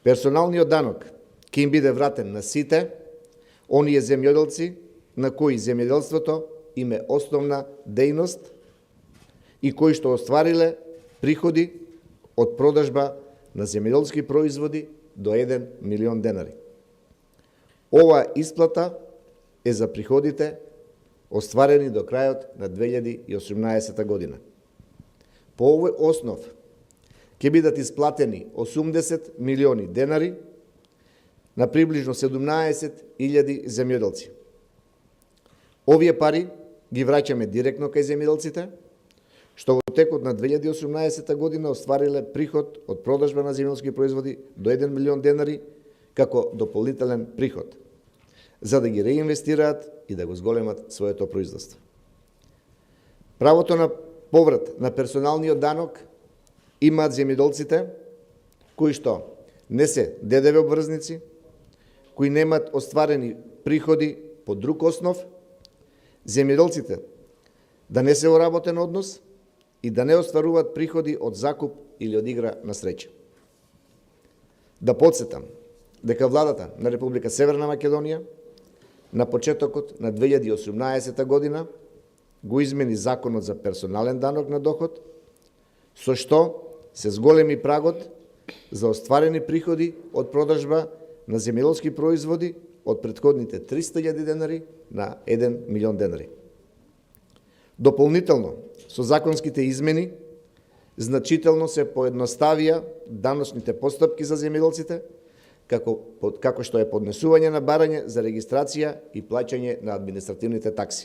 Персоналниот данок ќе им биде вратен на сите оние земјоделци на кои земјоделството им е основна дејност и кои што оствариле приходи од продажба на земјоделски производи до 1 милион денари. Оваа исплата е за приходите остварени до крајот на 2018 година. По овој основ ќе бидат исплатени 80 милиони денари на приближно 17.000 земјоделци. Овие пари ги враќаме директно кај земјоделците, што во текот на 2018 година оствариле приход од продажба на земјоделски производи до 1 милион денари како дополнителен приход, за да ги реинвестираат и да го зголемат своето производство. Правото на поврат на персоналниот данок имаат земјоделците кои што не се ДДВ обврзници, кои немаат остварени приходи по друг основ, земјоделците да не се оработен однос и да не остваруваат приходи од закуп или од игра на среќа. Да подсетам дека владата на Република Северна Македонија на почетокот на 2018 година го измени Законот за персонален данок на доход, со што се зголеми прагот за остварени приходи од продажба на земјоделски производи од претходните 300.000 денари на 1 милион денари. Дополнително, со законските измени, значително се поедноставија даночните постапки за земјоделците, како што е поднесување на барање за регистрација и плаќање на административните такси.